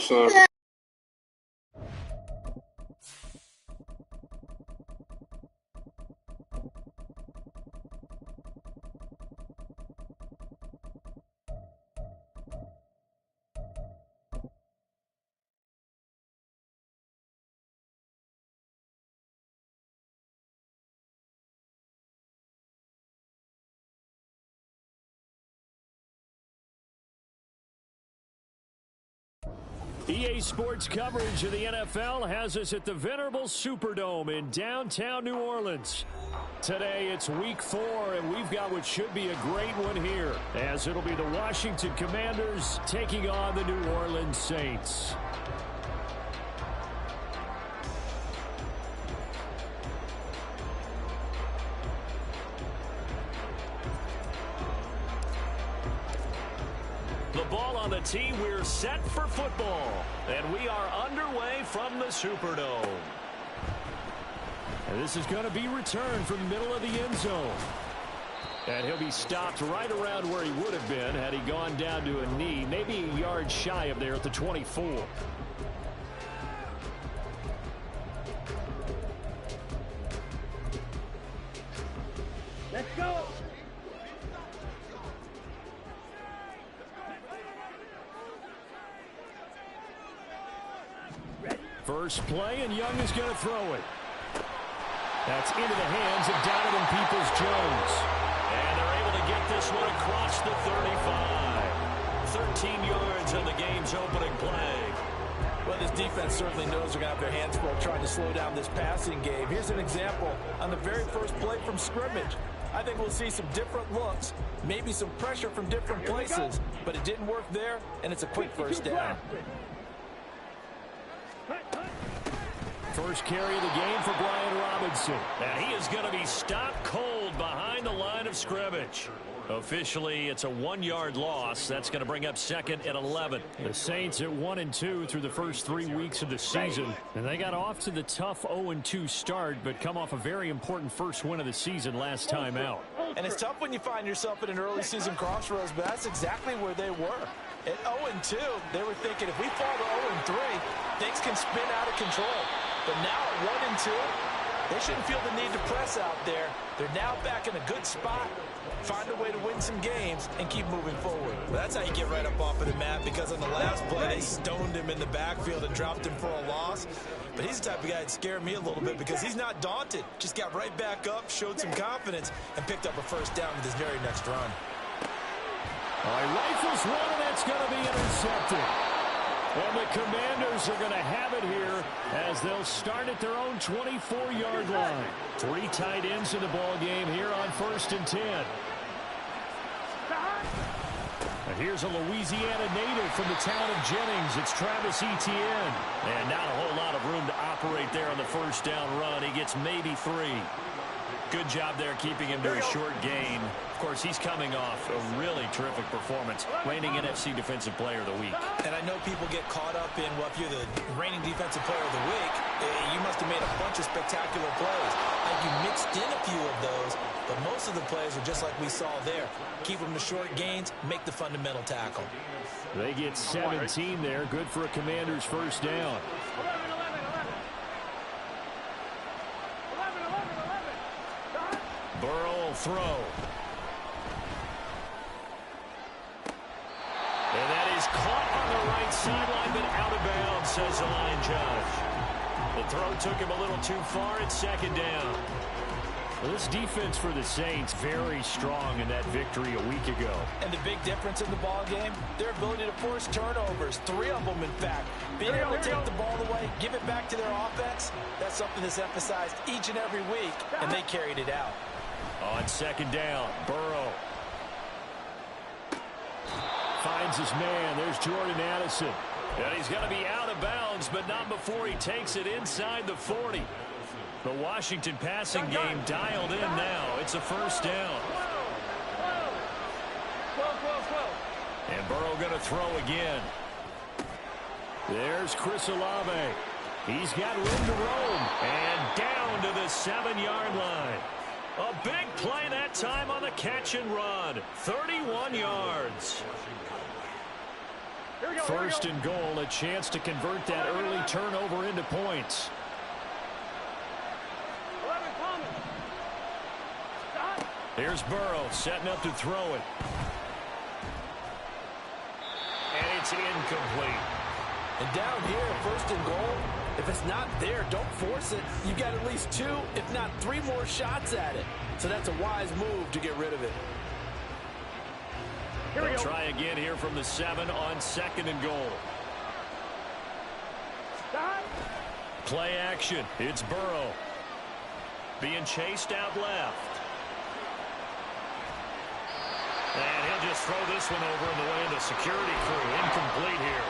son. EA Sports coverage of the NFL has us at the venerable Superdome in downtown New Orleans. Today it's week 4, and we've got what should be a great one here, as it'll be the Washington Commanders taking on the New Orleans Saints. The ball on the tee, we're set for football. And we are underway from the Superdome. And this is going to be returned from the middle of the end zone. And he'll be stopped right around where he would have been had he gone down to a knee, maybe a yard shy of there at the 24. Let's go. First play, and Young is going to throw it. That's into the hands of Donovan Peoples-Jones. And they're able to get this one across the 35. 13 yards on the game's opening play. Well, this defense certainly knows they're going to have their hands full trying to slow down this passing game. Here's an example on the very first play from scrimmage. I think we'll see some different looks, maybe some pressure from different places, but it didn't work there, and it's a quick first down. First carry of the game for Brian Robinson. And he is going to be stopped cold behind the line of scrimmage. Officially, it's a 1-yard loss. That's going to bring up second and 11. The Saints at 1-2 through the first 3 weeks of the season. And they got off to the tough 0-2 start, but come off a very important first win of the season last time out. And it's tough when you find yourself at an early season crossroads, but that's exactly where they were. At 0-2, they were thinking if we fall to 0-3, things can spin out of control. But now at 1-2, they shouldn't feel the need to press out there. They're now back in a good spot, find a way to win some games, and keep moving forward. Well, that's how you get right up off of the mat, because on the last play, they stoned him in the backfield and dropped him for a loss. But he's the type of guy that scared me a little bit because he's not daunted. Just got right back up, showed some confidence, and picked up a first down with his very next run. All right, rifles one, and that's going to be intercepted. And the Commanders are going to have it here as they'll start at their own 24-yard line. 3 tight ends in the ball game here on 1st and 10. And here's a Louisiana native from the town of Jennings. It's Travis Etienne. And not a whole lot of room to operate there on the first down run. He gets maybe 3. Good job there keeping him to a short gain. Of course, he's coming off a really terrific performance, reigning NFC Defensive Player of the Week. And I know people get caught up in, well, if you're the reigning Defensive Player of the Week, you must have made a bunch of spectacular plays. Like you mixed in a few of those, but most of the plays are just like we saw there. Keep them to short gains, make the fundamental tackle. They get 17 there. Good for a Commander's first down. Burrow will throw. And that is caught on the right sideline, but out of bounds, says the line judge. The throw took him a little too far. It's second down. Well, this defense for the Saints very strong in that victory a week ago. And the big difference in the ball game, their ability to force turnovers, 3 of them in fact. Being able to take the ball away, give it back to their offense, that's something that's emphasized each and every week, and they carried it out. On second down, Burrow finds his man. There's Jordan Addison. And he's going to be out of bounds, but not before he takes it inside the 40. The Washington passing game dialed in now. It's a first down. And Burrow going to throw again. There's Chris Olave. He's got room to roam. And down to the 7-yard line. A big play that time on the catch and run. 31 yards. First and goal, a chance to convert that early turnover into points. 11 coming. Stop. Here's Burrow setting up to throw it. And it's incomplete. And down here, first and goal, if it's not there, don't force it. You got at least 2, if not 3 more shots at it. So that's a wise move to get rid of it. They'll try again here from the 7 on second and goal. Stop. Play action. It's Burrow. Being chased out left. And he'll just throw this one over in the way of the security crew. Incomplete here.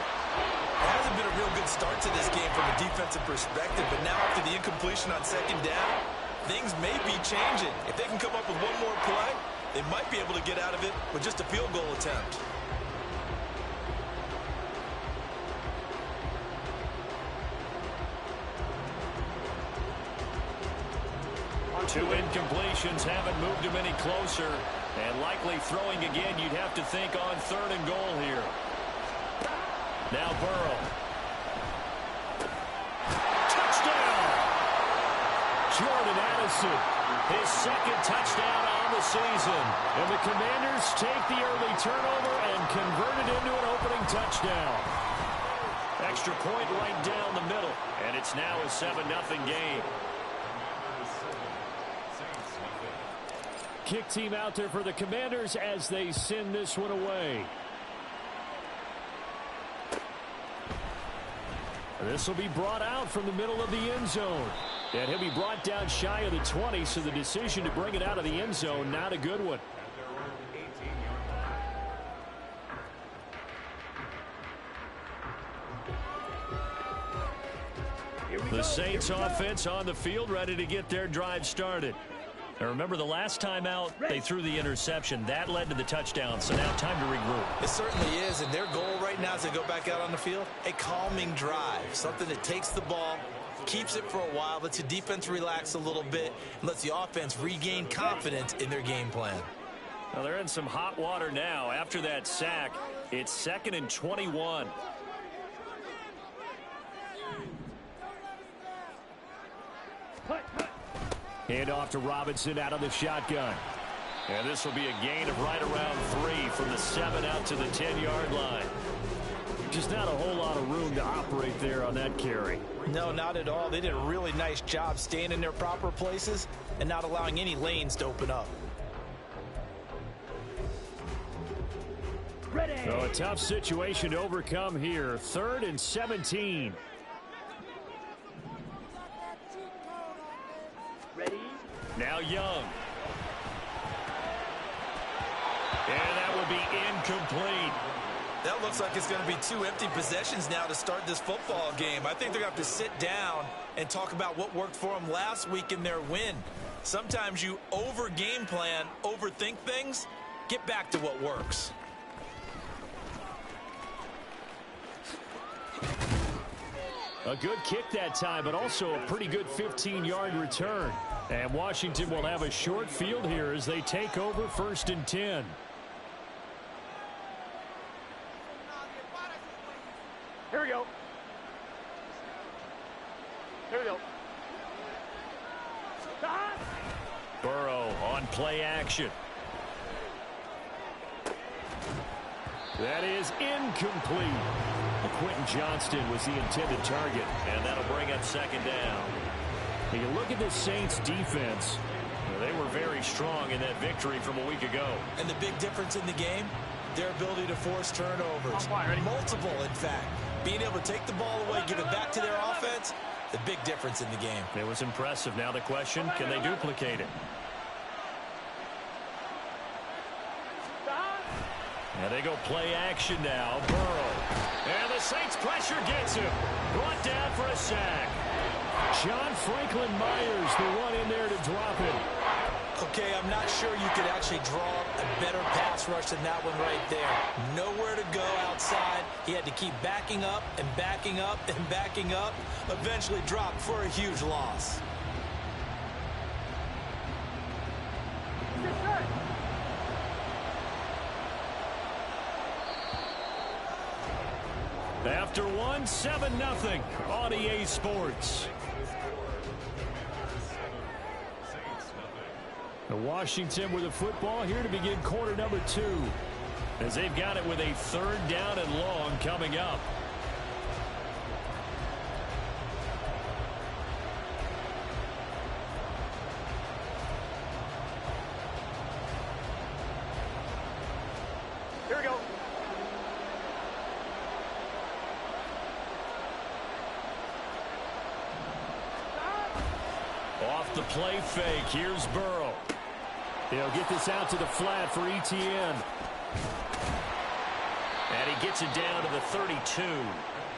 It hasn't been a real good start to this game from a defensive perspective, but now after the incompletion on second down, things may be changing. If they can come up with one more play, they might be able to get out of it with just a field goal attempt. Two incompletions haven't moved him any closer. And likely throwing again, you'd have to think on third and goal here. Now Burrow. Touchdown! Jordan Addison, his second touchdown on the season. And the Commanders take the early turnover and convert it into an opening touchdown. Extra point right down the middle. And it's now a 7-0 game. Kick team out there for the Commanders as they send this one away. This will be brought out from the middle of the end zone. And he'll be brought down shy of the 20, so the decision to bring it out of the end zone, not a good one. The Saints offense on the field, ready to get their drive started. Now remember, the last time out, they threw the interception. That led to the touchdown, so now time to regroup. It certainly is, and their goal right now as they go back out on the field, a calming drive, something that takes the ball, keeps it for a while, lets the defense relax a little bit, and lets the offense regain confidence in their game plan. Now they're in some hot water now. After that sack, it's 2nd and 21. Hand off to Robinson out of the shotgun. And this will be a gain of right around 3 from the 7 out to the 10-yard line. Just not a whole lot of room to operate there on that carry. No, not at all. They did a really nice job staying in their proper places and not allowing any lanes to open up. Ready. So a tough situation to overcome here. 3rd and 17. Ready. Now Young. And that will be incomplete. That looks like it's going to be 2 empty possessions now to start this football game. I think they're going to have to sit down and talk about what worked for them last week in their win. Sometimes you over-game plan, overthink things. Get back to what works. A good kick that time, but also a pretty good 15-yard return. And Washington will have a short field here as they take over 1st and 10. Here we go. Here we go. Stop. Burrow on play action. That is incomplete. Quentin Johnston was the intended target, and that'll bring up 2nd down. When you look at the Saints defense, they were very strong in that victory from a week ago. And the big difference in the game, their ability to force turnovers. Multiple, in fact. Being able to take the ball away, give it back to their offense, the big difference in the game. It was impressive. Now the question, can they duplicate it? And they go play action now. Burrow. And the Saints pressure gets him. Brought down for a sack. John Franklin Myers, the one in there to drop him. Okay, I'm not sure you could actually draw a better pass rush than that one right there. Nowhere to go outside. He had to keep backing up and backing up and backing up. Eventually dropped for a huge loss. After one, 7-0 on EA Sports. Washington with the football here to begin quarter number 2. As they've got it with a 3rd down and long coming up. Here we go. Off the play fake. Here's Burrow. He'll get this out to the flat for ETN. And he gets it down to the 32.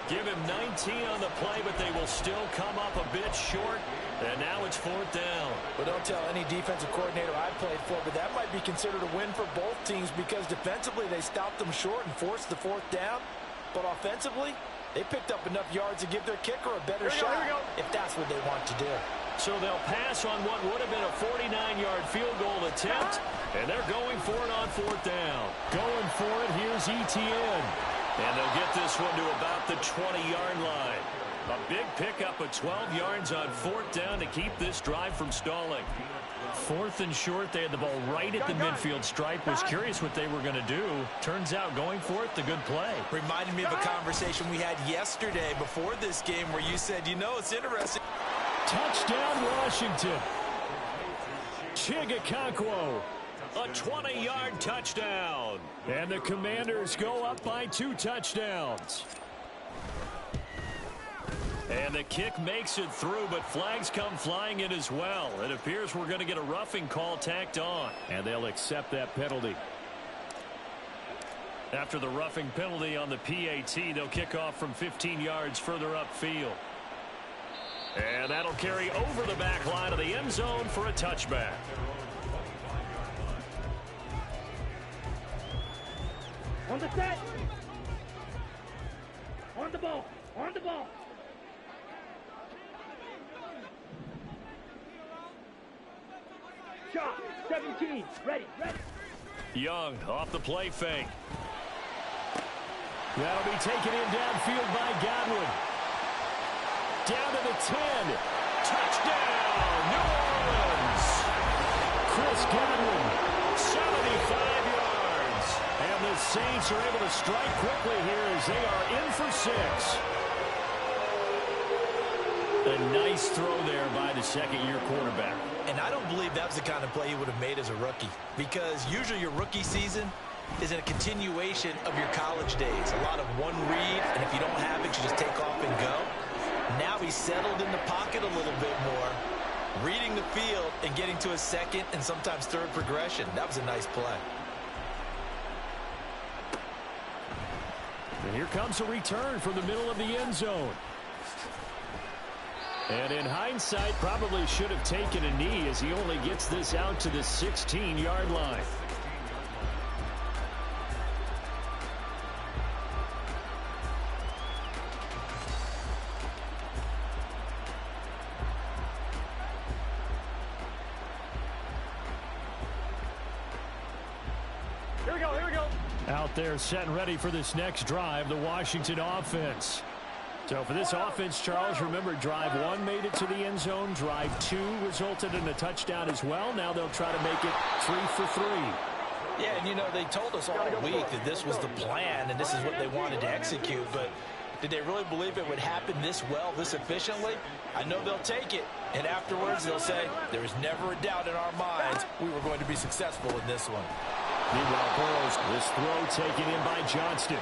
Give him 19 on the play, but they will still come up a bit short. And now it's 4th down. But don't tell any defensive coordinator I played for, but that might be considered a win for both teams because defensively they stopped them short and forced the 4th down. But offensively, they picked up enough yards to give their kicker a better shot if that's what they want to do. So they'll pass on what would have been a 49-yard field goal attempt, and they're going for it on 4th down. Going for it, here's ETN. And they'll get this one to about the 20-yard line. A big pickup of 12 yards on 4th down to keep this drive from stalling. 4th and short, they had the ball right at the midfield stripe. Was curious what they were going to do. Turns out going for it, the good play. Reminded me of a conversation we had yesterday before this game where you said, you know, it's interesting. Touchdown, Washington. Chigakonkwo, a 20-yard touchdown. And the Commanders go up by 2 touchdowns. And the kick makes it through, but flags come flying in as well. It appears we're going to get a roughing call tacked on. And they'll accept that penalty. After the roughing penalty on the PAT, they'll kick off from 15 yards further upfield. And that'll carry over the back line of the end zone for a touchback. On the set. On the ball. On the ball. Shot. 17. Ready. Ready. Young off the play fake. That'll be taken in downfield by Godwin. Down to the 10. Touchdown, New Orleans. Chris Godwin, 75 yards. And the Saints are able to strike quickly here as they are in for 6. A nice throw there by the second-year quarterback. And I don't believe that was the kind of play he would have made as a rookie, because usually your rookie season is a continuation of your college days. A lot of one read, and if you don't have it, you just take off and go. Now he's settled in the pocket a little bit more, reading the field and getting to a second and sometimes third progression. That was a nice play. And here comes a return from the middle of the end zone. And in hindsight, probably should have taken a knee as he only gets this out to the 16-yard line. Here we go. Here we go. Out there set and ready for this next drive, the Washington offense. So for this offense, Charles, remember, drive 1 made it to the end zone. Drive 2 resulted in a touchdown as well. Now they'll try to make it 3 for 3. Yeah, and you know, they told us all week that this was the plan and this is what they wanted to execute, but did they really believe it would happen this well, this efficiently? I know they'll take it, and afterwards they'll say, there was never a doubt in our minds we were going to be successful in this one. Meanwhile, Burrows, this throw taken in by Johnston.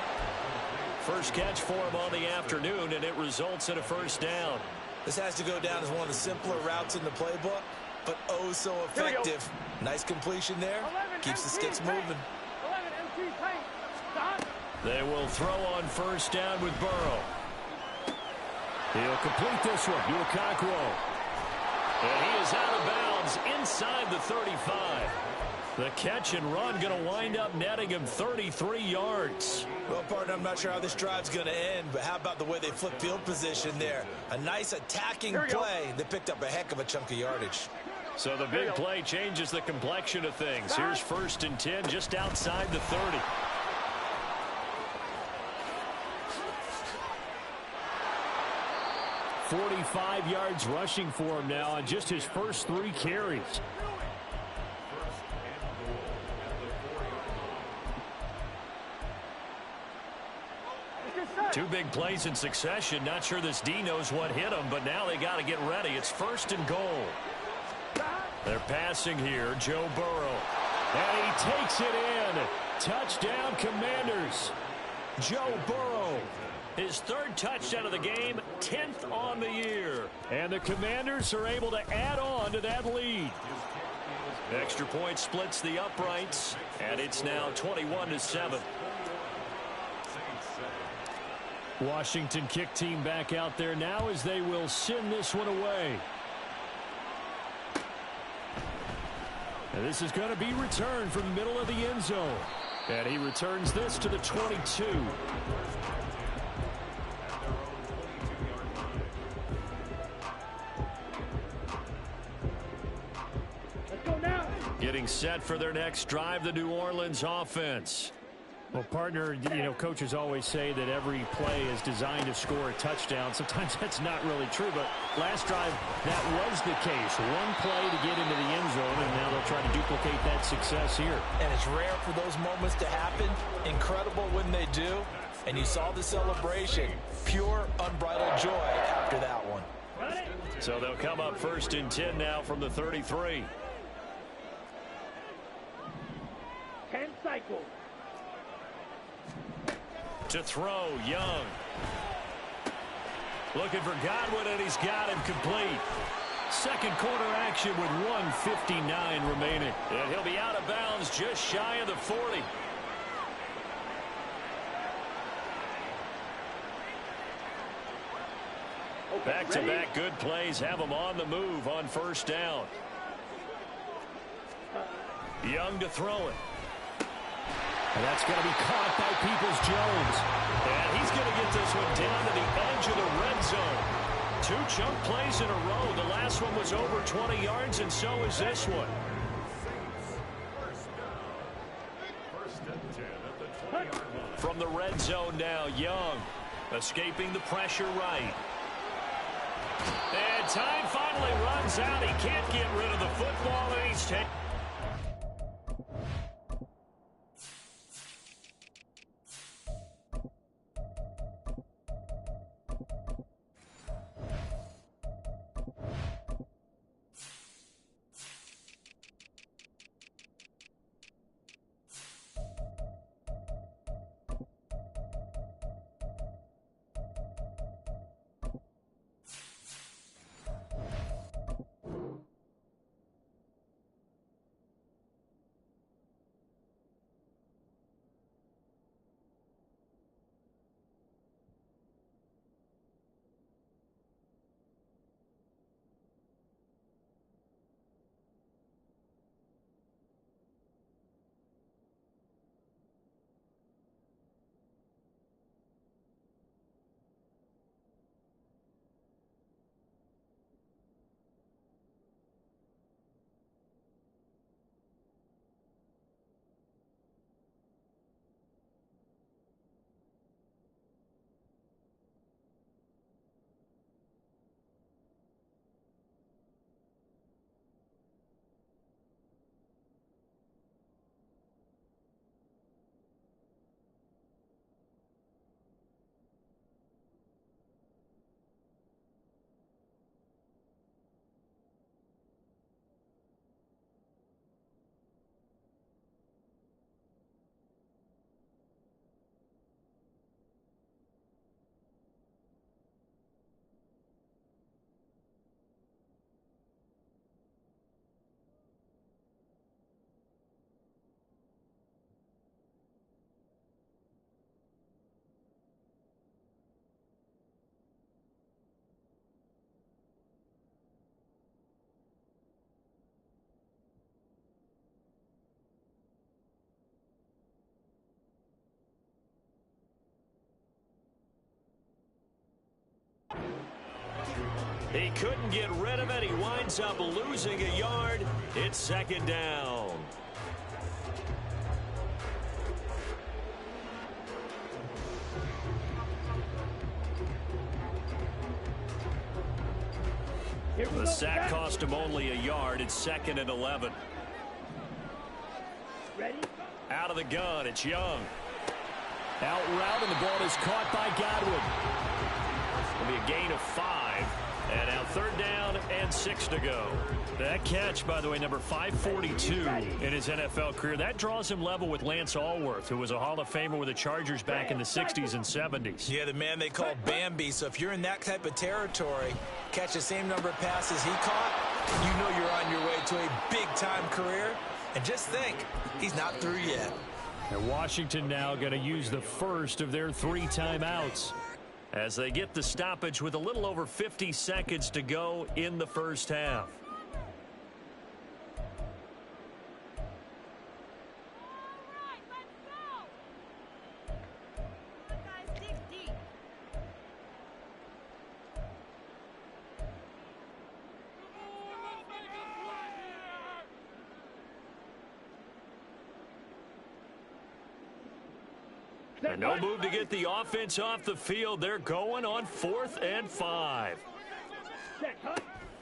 First catch for him on the afternoon, and it results in a first down. This has to go down as one of the simpler routes in the playbook, but oh so effective. Nice completion there. Keeps the sticks moving. 11 MT paint. Stop. They will throw on first down with Burrow. He'll complete this one. Chigakonkwo. And he is out of bounds inside the 35. The catch and run going to wind up netting him 33 yards. Well, partner, I'm not sure how this drive's going to end, but how about the way they flip field position there? A nice attacking play. They picked up a heck of a chunk of yardage. So the big play changes the complexion of things. Here's 1st and 10 just outside the 30. 45 yards rushing for him now on just his first 3 carries. Two big plays in succession. Not sure this D knows what hit him, but now they got to get ready. It's 1st and goal. They're passing here. Joe Burrow. And he takes it in. Touchdown, Commanders. Joe Burrow. His 3rd touchdown of the game, 10th on the year. And the Commanders are able to add on to that lead. Extra point splits the uprights, and it's now 21-7. Washington kick team back out there now as they will send this one away. And this is going to be returned from the middle of the end zone. And he returns this to the 22. Let's go now. Getting set for their next drive, the New Orleans offense. Well, partner, you know, coaches always say that every play is designed to score a touchdown. Sometimes that's not really true, but last drive, that was the case. One play to get into the end zone, and now they'll try to duplicate that success here. And it's rare for those moments to happen. Incredible when they do. And you saw the celebration. Pure, unbridled joy after that one. So they'll come up 1st and 10 now from the 33. 10 cycles. To throw, Young. Looking for Godwin, and he's got him complete. Second quarter action with 1:59 remaining. And he'll be out of bounds just shy of the 40. Back-to-back good plays have them on the move on 1st down. Young to throw it. And that's going to be caught by Peoples-Jones. And he's going to get this one down to the edge of the red zone. 2 chunk plays in a row. The last one was over 20 yards, and so is this one. From the red zone now, Young escaping the pressure right. And time finally runs out. He can't get rid of the football, and he's taken. He couldn't get rid of it. He winds up losing a yard. It's 2nd down. The sack cost him only a yard. It's 2nd and 11. Ready? Out of the gun, it's Young. Out route, and the ball is caught by Godwin. It'll be a gain of 5. And now 3rd down and 6 to go. That catch, by the way, number 542 in his NFL career. That draws him level with Lance Allworth, who was a Hall of Famer with the Chargers back in the 60s and 70s. Yeah, the man they call Bambi. So if you're in that type of territory, catch the same number of passes he caught, you know you're on your way to a big-time career. And just think, he's not through yet. And Washington now going to use the first of their 3 timeouts as they get the stoppage with a little over 50 seconds to go in the first half. And no move to get the offense off the field. They're going on 4th and 5.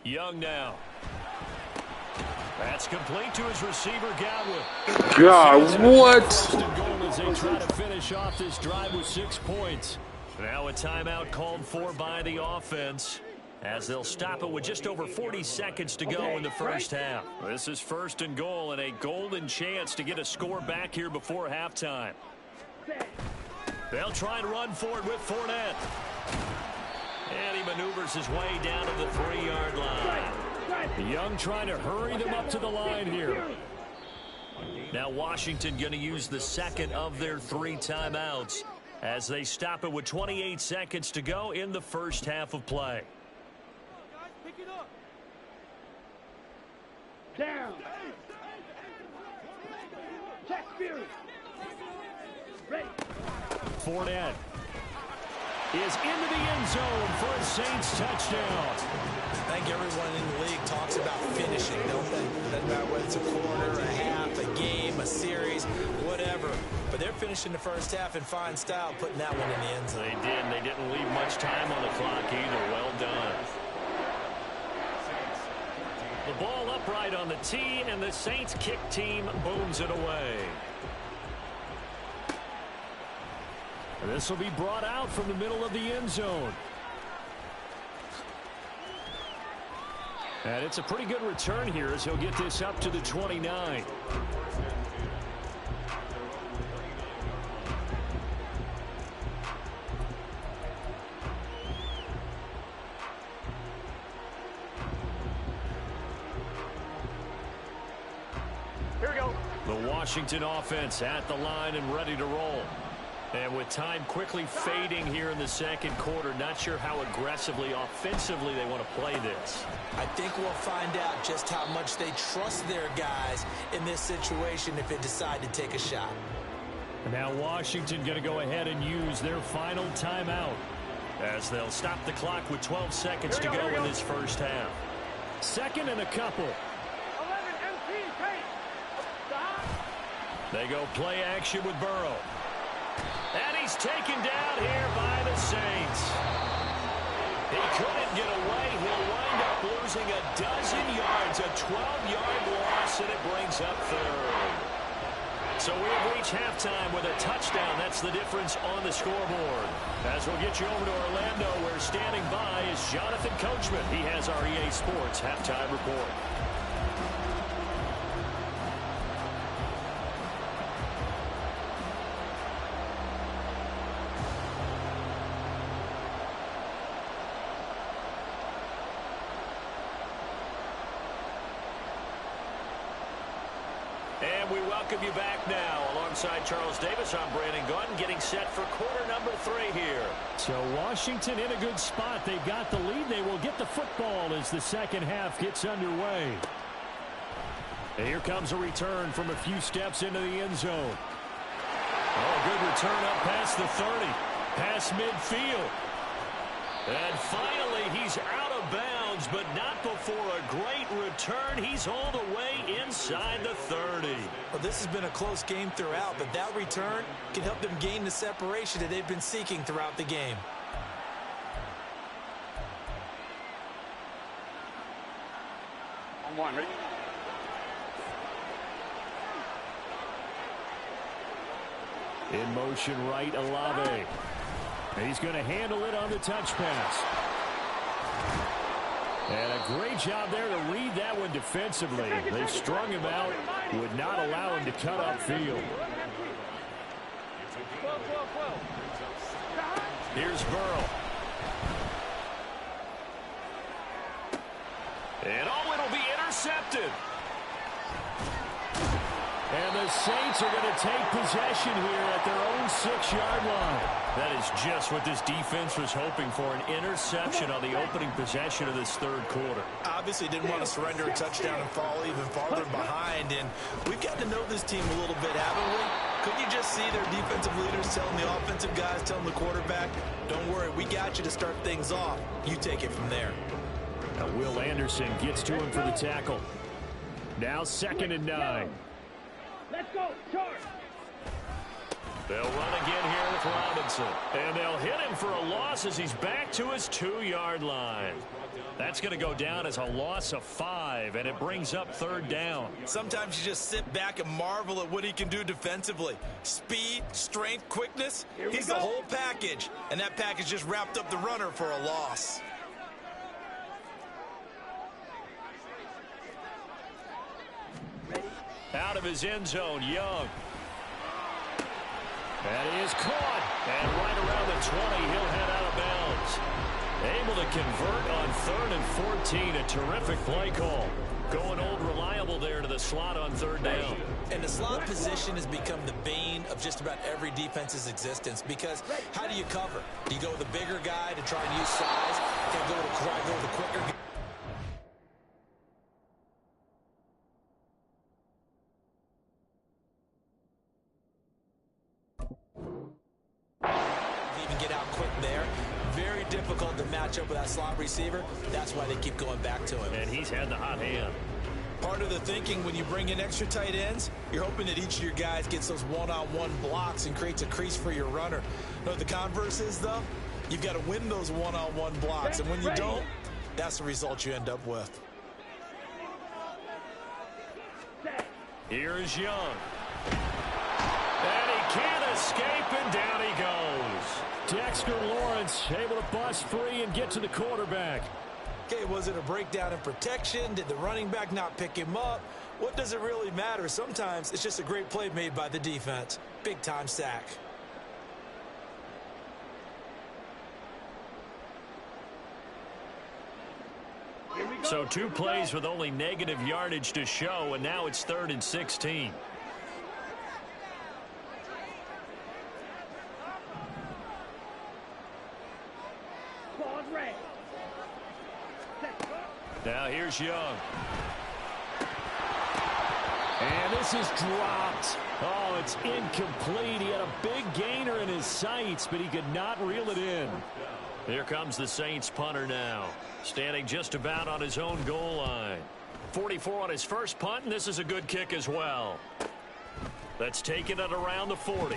Young now. That's complete to his receiver, Godwin. God, what? First and goal as they try to finish off this drive with 6 points. Now a timeout called for by the offense, as they'll stop it with just over 40 seconds to go in the first half. This is 1st and goal and a golden chance to get a score back here before halftime. They'll try and run for it with Fournette. And he maneuvers his way down to the 3-yard line. Young trying to hurry them up to the line here. Now Washington going to use the 2nd of their 3 timeouts as they stop it with 28 seconds to go in the first half of play. Down. Check Fury. Ready. Fournette is into the end zone for a Saints touchdown. I think everyone in the league talks about finishing, don't they? Doesn't matter whether it's a quarter, a half, a game, a series, whatever. But they're finishing the first half in fine style, putting that one in the end zone. They did. They didn't leave much time on the clock either. Well done. The ball upright on the tee, and the Saints kick team booms it away. This will be brought out from the middle of the end zone. And it's a pretty good return here as he'll get this up to the 29. Here we go. The Washington offense at the line and ready to roll. And with time quickly fading here in the second quarter, not sure how aggressively, offensively they want to play this. I think we'll find out just how much they trust their guys in this situation if they decide to take a shot. And now Washington going to go ahead and use their final timeout as they'll stop the clock with 12 seconds to go in this first half. 2nd and a couple. 11 MP pace. Stop. They go play action with Burrow. And he's taken down here by the Saints. He couldn't get away. He'll wind up losing a dozen yards, a 12-yard loss, and it brings up 3rd. So we have reached halftime with a touchdown. That's the difference on the scoreboard. As we'll get you over to Orlando, where standing by is Jonathan Coachman. He has our EA Sports halftime report. And we welcome you back now. Alongside Charles Davis, I'm Brandon Gunn, getting set for quarter number 3 here. So Washington in a good spot. They've got the lead. They will get the football as the second half gets underway. And here comes a return from a few steps into the end zone. Oh, good return up past the 30. Past midfield. And finally, he's out of bounds, but not before a great return. He's hauled away inside the 30. Well, this has been a close game throughout, but that return can help them gain the separation that they've been seeking throughout the game. 1-1, ready? In motion right, Olave. He's going to handle it on the touch pass. And a great job there to read that one defensively. They strung him out, would not allow him to cut upfield. Here's Burrow. And oh, it'll be intercepted. And the Saints are going to take possession here at their own 6-yard line. That is just what this defense was hoping for, an interception on the opening possession of this third quarter. Obviously didn't want to surrender a touchdown and fall even farther behind. And we've gotten to know this team a little bit, haven't we? Couldn't you just see their defensive leaders telling the offensive guys, telling the quarterback, don't worry, we got you to start things off. You take it from there. Now Will Anderson gets to him for the tackle. Now 2nd and 9. Let's go, charge! They'll run again here with Robinson. And they'll hit him for a loss as he's back to his 2-yard line. That's going to go down as a loss of 5, and it brings up 3rd down. Sometimes you just sit back and marvel at what he can do defensively. Speed, strength, quickness. He's the whole package, and that package just wrapped up the runner for a loss. Out of his end zone, Young. That is caught. And right around the 20, he'll head out of bounds. Able to convert on 3rd and 14. A terrific play call. Going old reliable there to the slot on 3rd down. And the slot position has become the bane of just about every defense's existence, because how do you cover? Do you go with a bigger guy to try and use size? Can you go with a quicker guy? Even get out quick there. Very difficult to match up with that slot receiver. That's why they keep going back to him. And he's had the hot hand. Part of the thinking when you bring in extra tight ends, you're hoping that each of your guys gets those one-on-one blocks and creates a crease for your runner. You know what the converse is, though? You've got to win those one-on-one blocks. And when you don't, that's the result you end up with. Here's Young. And he can't escape, and down he goes. Dexter Lawrence able to bust free and get to the quarterback. Okay, was it a breakdown in protection? Did the running back not pick him up? What does it really matter? Sometimes it's just a great play made by the defense. Big-time sack. So 2 plays with only negative yardage to show, and now it's 3rd and 16. Now here's Young. And this is dropped. Oh, it's incomplete. He had a big gainer in his sights, but he could not reel it in. Here comes the Saints punter now, standing just about on his own goal line. 44 on his first punt, and this is a good kick as well. That's taken at around the 40.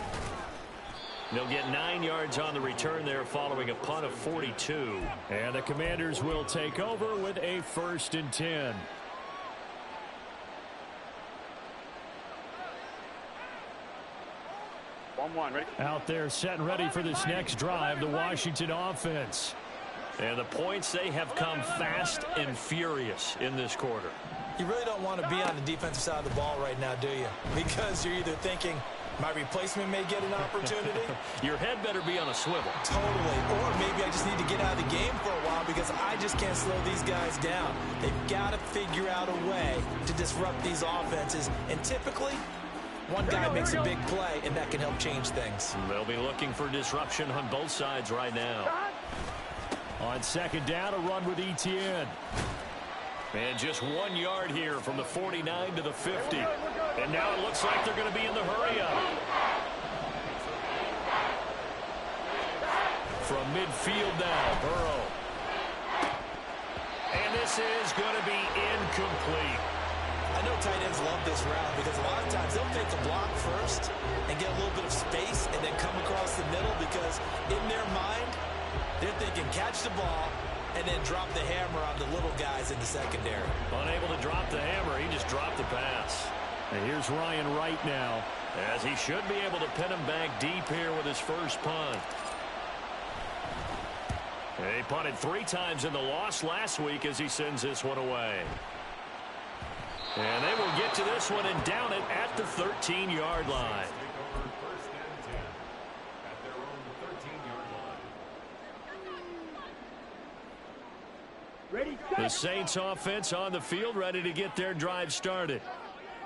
They'll get 9 yards on the return there following a punt of 42. And the Commanders will take over with a 1st and 10. Ready? Out there set and ready for this next drive, the Washington offense. And the points, they have come fast and furious in this quarter. You really don't want to be on the defensive side of the ball right now, do you? Because you're either thinking, my replacement may get an opportunity. Your head better be on a swivel. Totally. Or maybe I just need to get out of the game for a while because I just can't slow these guys down. They've got to figure out a way to disrupt these offenses. And typically, one guy makes a big play, and that can help change things. They'll be looking for disruption on both sides right now. On 2nd down, a run with Etienne. And just 1 yard here from the 49 to the 50. And now it looks like they're going to be in the hurry-up. From midfield now, Burrow. And this is going to be incomplete. I know tight ends love this route because a lot of times they'll take a block first and get a little bit of space and then come across the middle because in their mind, they're thinking catch the ball, and then drop the hammer on the little guys in the secondary. Unable to drop the hammer, he just dropped the pass. And here's Ryan Wright now, as he should be able to pin him back deep here with his first punt. He punted 3 times in the loss last week as he sends this one away. And they will get to this one and down it at the 13-yard line. The Saints offense on the field, ready to get their drive started.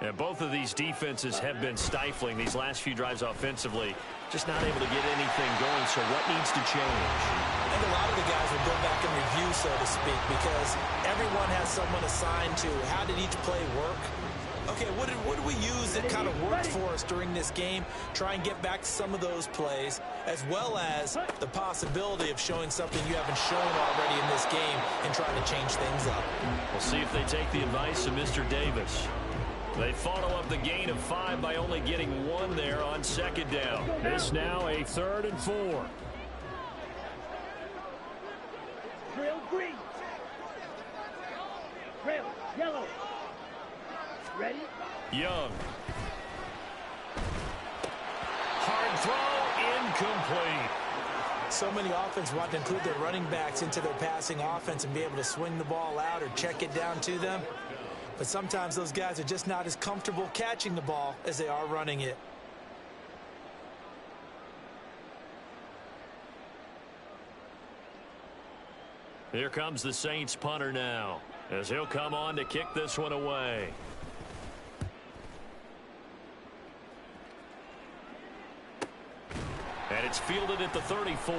And both of these defenses have been stifling these last few drives offensively. Just not able to get anything going, so what needs to change? I think a lot of the guys will go back and review, so to speak, because everyone has someone assigned to how did each play work. Okay, what did we use that kind of worked for us during this game? Try and get back to some of those plays, as well as the possibility of showing something you haven't shown already in this game and trying to change things up. We'll see if they take the advice of Mr. Davis. They follow up the gain of 5 by only getting 1 there on second down. This now a 3rd and 4. Drill green. Drill yellow. Ready? Young. Hard throw, incomplete. So many offenses want to include their running backs into their passing offense and be able to swing the ball out or check it down to them. But sometimes those guys are just not as comfortable catching the ball as they are running it. Here comes the Saints punter now, as he'll come on to kick this one away. And it's fielded at the 34.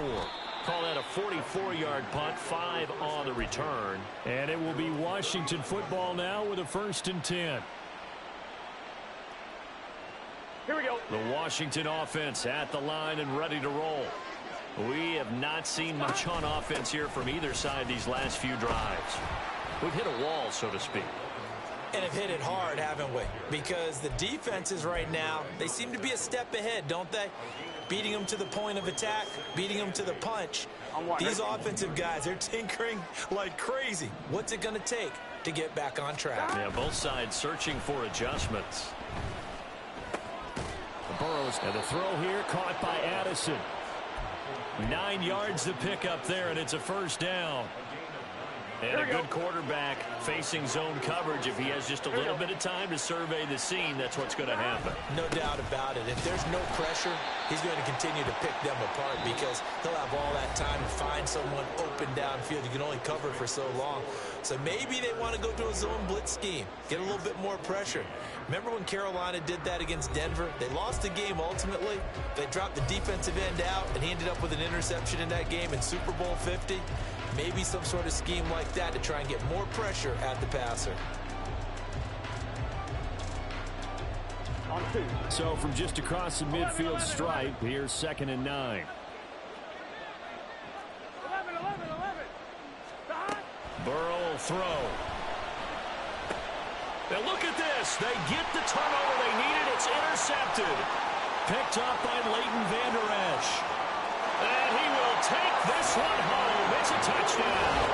Call that a 44-yard punt, 5 on the return. And it will be Washington football now with a 1st and 10. Here we go. The Washington offense at the line and ready to roll. We have not seen much on offense here from either side these last few drives. We've hit a wall, so to speak. And have hit it hard, haven't we? Because the defenses right now, they seem to be a step ahead, don't they? Beating them to the point of attack, beating them to the punch. These offensive guys, they're tinkering like crazy. What's it going to take to get back on track? Yeah, both sides searching for adjustments. Burrows, and the throw here caught by Addison. 9 yards to pick up there, and it's a 1st down. And a good quarterback facing zone coverage. If he has just a little bit of time to survey the scene, that's what's going to happen. No doubt about it. If there's no pressure, he's going to continue to pick them apart because he'll have all that time to find someone open downfield. You can only cover for so long. So maybe they want to go to a zone blitz scheme, get a little bit more pressure. Remember when Carolina did that against Denver? They lost the game ultimately. They dropped the defensive end out, and he ended up with an interception in that game in Super Bowl 50. Maybe some sort of scheme like that to try and get more pressure at the passer. On 2. So from just across the midfield stripe, here's 2nd and 9. 11. Burrow will throw. Now look at this. They get the turnover they needed. It's intercepted. Picked up by Leighton Vander Esch. And he will take this one home. It's a touchdown.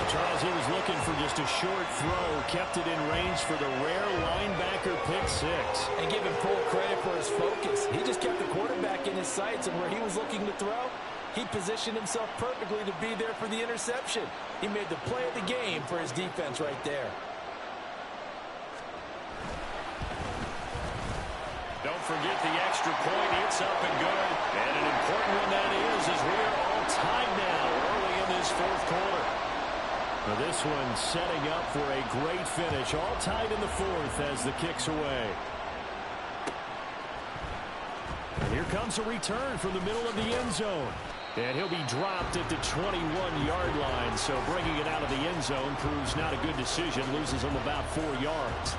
Charles, he was looking for just a short throw, kept it in range for the rare linebacker pick 6. And give him full credit for his focus. He just kept the quarterback in his sights, and where he was looking to throw, he positioned himself perfectly to be there for the interception. He made the play of the game for his defense right there. Don't forget the extra point. It's up and good. And an important one that is, as we are all tied now early in this 4th quarter. Now this one setting up for a great finish. All tied in the 4th as the kick's away. And here comes a return from the middle of the end zone. And he'll be dropped at the 21-yard line. So bringing it out of the end zone proves not a good decision. Loses him about 4 yards.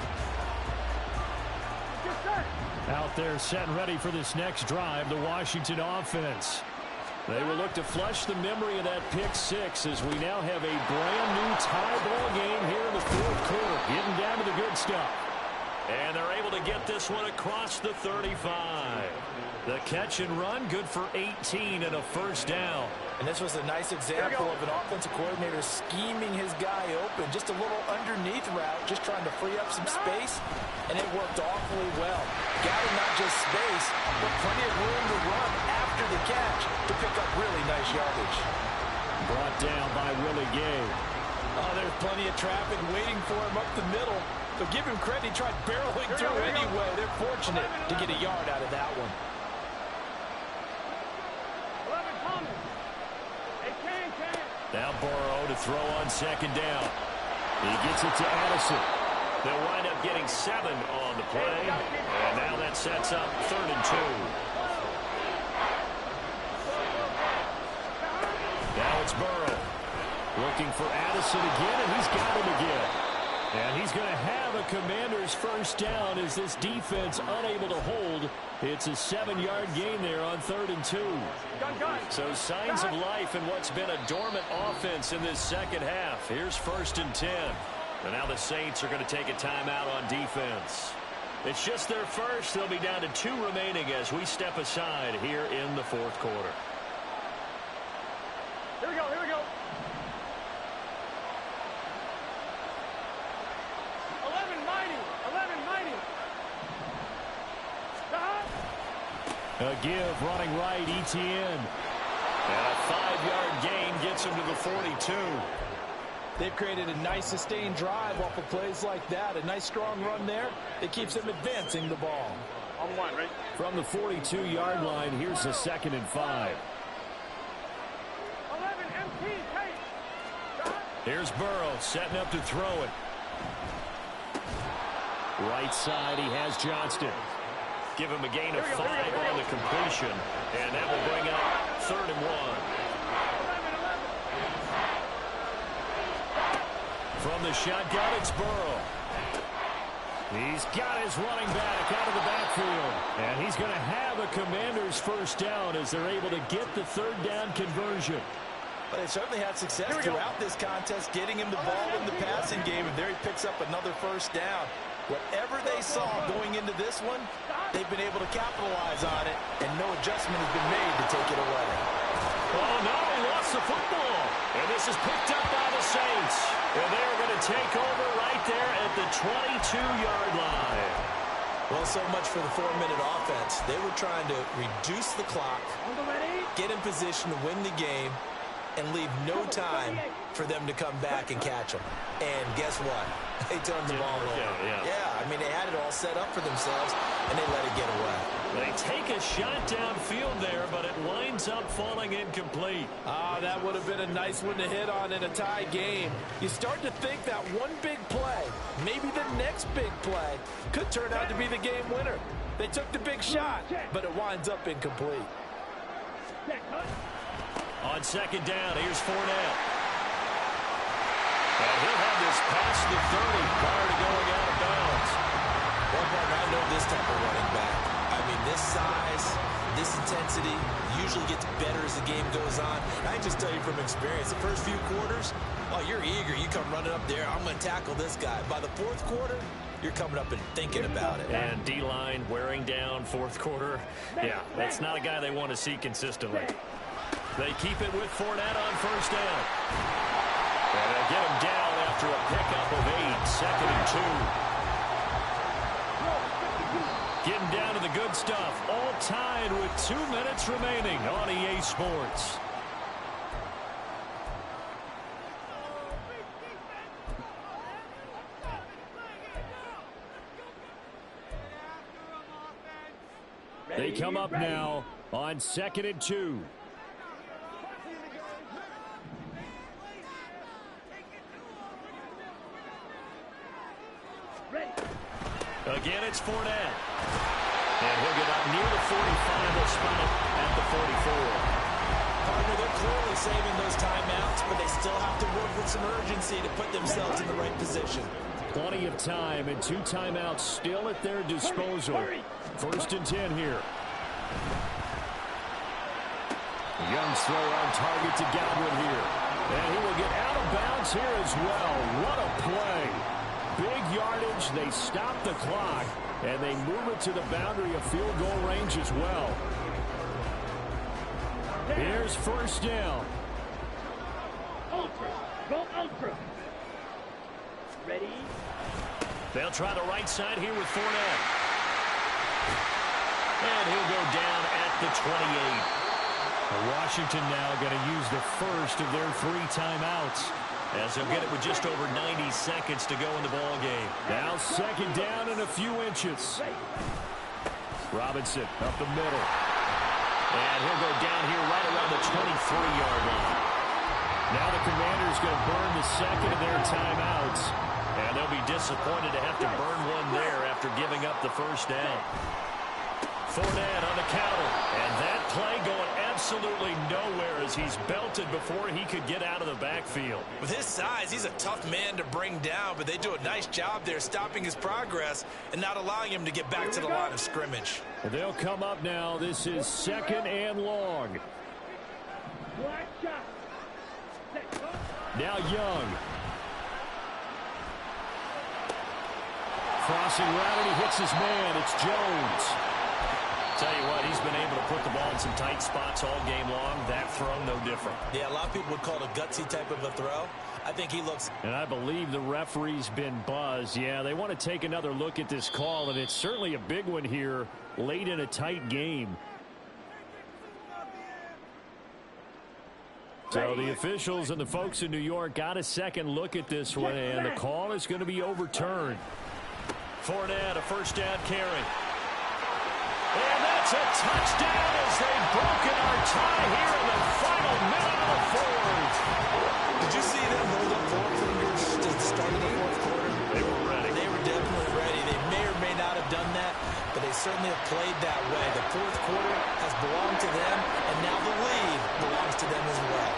Out there set and ready for this next drive, the Washington offense. They will look to flush the memory of that pick 6 as we now have a brand new tie ball game here in the 4th quarter. Getting down to the good stuff. And they're able to get this one across the 35. The catch and run, good for 18 and a first down. And this was a nice example of an offensive coordinator scheming his guy open. Just a little underneath route, just trying to free up some space, and it worked awfully well. Got him not just space, but plenty of room to run after the catch to pick up really nice yardage. Brought down by Willie Gay. Oh, there's plenty of traffic waiting for him up the middle. But give him credit, he tried barreling through anyway. They're fortunate to get a yard out of that one. Now Burrow to throw on second down. He gets it to Addison. They'll wind up getting 7 on the play. And now that sets up 3rd and 2. Now it's Burrow. Looking for Addison again, and he's got him again. And he's going to have a Commander's first down as this defense unable to hold. It's a 7-yard gain there on 3rd and 2. So signs of life in what's been a dormant offense in this second half. Here's 1st and 10. And now the Saints are going to take a timeout on defense. It's just their first. They'll be down to 2 remaining as we step aside here in the 4th quarter. Here we go, here we go. 11-90. A give running right, ETN. And a 5-yard gain gets him to the 42. They've created a nice sustained drive off of plays like that. A nice strong run there. It keeps them advancing the ball. On one, right? From the 42-yard line, here's a 2nd and 5. 11 MT, hey. Here's Burrow setting up to throw it. Right side, he has Johnston. Give him a gain of 5 on the completion. And that will bring up 3rd and 1. From the shotgun, it's Burrow. He's got his running back out of the backfield. And he's going to have a Commander's first down as they're able to get the 3rd down conversion. But they certainly had success throughout this contest, getting him the ball in the passing game, and there he picks up another first down. Whatever they saw going into this one, they've been able to capitalize on it, and no adjustment has been made to take it away. Oh, no, he lost the football. And this is picked up by the Saints. And they are going to take over right there at the 22-yard line. Well, so much for the 4-minute offense. They were trying to reduce the clock, get in position to win the game, and leave no time for them to come back and catch them. And guess what? They turned the ball over. Yeah, I mean, they had it all set up for themselves, and they let it get away. They take a shot downfield there, but it winds up falling incomplete. Ah, that would have been a nice one to hit on in a tie game. You start to think that one big play, maybe the next big play, could turn out to be the game winner. They took the big shot, but it winds up incomplete. On second down, here's Fournette. And he'll have this past the 30 prior to going out of bounds. Well, partner, I know this type of running back. I mean, this size, this intensity usually gets better as the game goes on. And I just tell you from experience, the first few quarters, oh, you're eager. You come running up there, I'm going to tackle this guy. By the 4th quarter, you're coming up and thinking about it. And D-line wearing down 4th quarter. Yeah, that's not a guy they want to see consistently. They keep it with Fournette on first down. And they get him down after a pickup of 8, 2nd and 2. Getting down to the good stuff. All tied with 2 minutes remaining on EA Sports. They come up now on 2nd and 2. Again, it's Fournette. And he'll get up near the 45. They'll spot it at the 44. Partner, they're clearly saving those timeouts, but they still have to work with some urgency to put themselves in the right position. Plenty of time and 2 timeouts still at their disposal. 1st and 10 here. Young's throw on target to Godwin here. And he will get out of bounds here as well. What a play. big yardage. They stop the clock, and they move it to the boundary of field goal range as well. Here's first down. Ultra. Go ultra. Ready? They'll try the right side here with Fournette. And he'll go down at the 28. Washington now going to use the first of their 3 timeouts, as they'll get it with just over 90 seconds to go in the ball game. Now second down and a few inches. Robinson up the middle. And he'll go down here right around the 23-yard line. Now the Commanders going to burn the second of their timeouts. And they'll be disappointed to have to burn one there after giving up the first down. Fournette on the counter. And that play going absolutely nowhere as he's belted before he could get out of the backfield. With his size, he's a tough man to bring down, but they do a nice job there stopping his progress and not allowing him to get back to the line of scrimmage. And they'll come up now. This is second and long. Now Young. Crossing route, and he hits his man. It's Jones. Tell you what, he's been able to put the ball in some tight spots all game long. That throw, no different. Yeah, a lot of people would call it a gutsy type of a throw. I think he looks... And I believe the referee's been buzzed. Yeah, they want to take another look at this call, and it's certainly a big one here late in a tight game. So the officials and the folks in New York got a second look at this one, and the call is going to be overturned. Fournette, a first down carry. And that's a touchdown as they've broken our tie here in the final minute of the fourth. Did you see them hold up 4 fingers to the start of the fourth quarter? They were ready. They were definitely ready. They may or may not have done that, but they certainly have played that way. The fourth quarter has belonged to them, and now the lead belongs to them as well.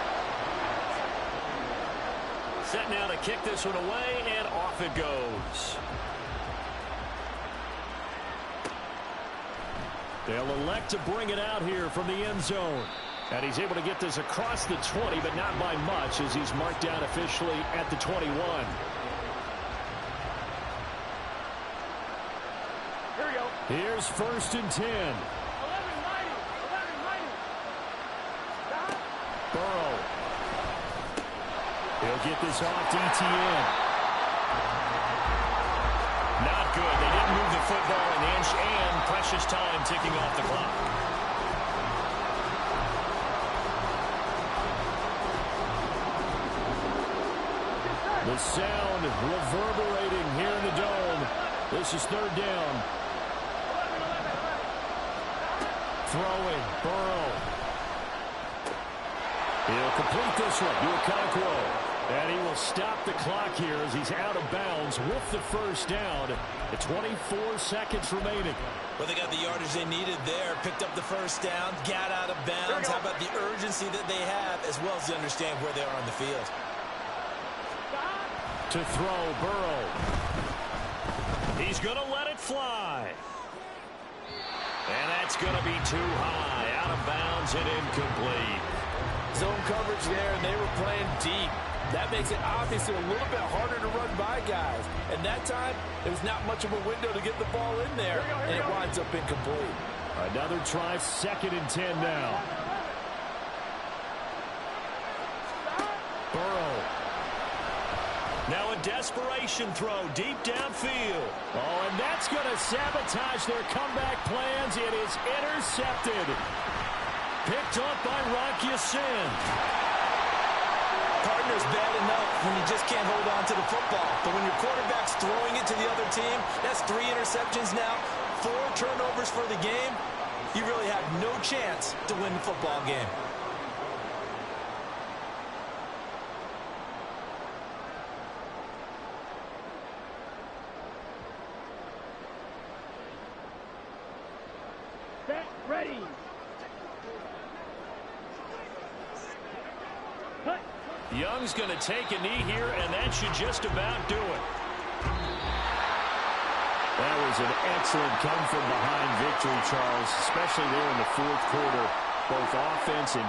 Set now to kick this one away, and off it goes. They'll elect to bring it out here from the end zone. And he's able to get this across the 20, but not by much, as he's marked down officially at the 21. Here we go. Here's first and 10. 11-90. Stop. Burrow. He'll get this off to ETN. Not good. They didn't move the football an inch, and precious time ticking off the clock. The sound reverberating here in the dome. This is third down. Throwing, Burrow. He'll complete this one to Okonkwo. And he will stop the clock here as he's out of bounds with the first down. The 24 seconds remaining. Well, they got the yardage they needed there, picked up the first down, got out of bounds. How about the urgency that they have, as well as they understand where they are on the field? To throw, Burrow. He's going to let it fly. And that's going to be too high. Out of bounds and incomplete. Zone coverage there, and they were playing deep. That makes it obviously a little bit harder to run by guys. And that time, there was not much of a window to get the ball in there, and it winds up incomplete. Another try, second and 10 now. Burrow. Now a desperation throw deep downfield. Oh, and that's going to sabotage their comeback plans. It is intercepted. Picked up by Rock Ya-Sin. Partner's bad enough when you just can't hold on to the football. But when your quarterback's throwing it to the other team, that's 3 interceptions now, 4 turnovers for the game. You really have no chance to win the football game. Set. Ready. Cut. Young's going to take a knee here, and that should just about do it. That was an excellent come-from-behind victory, Charles, especially there in the fourth quarter, both offense and defense.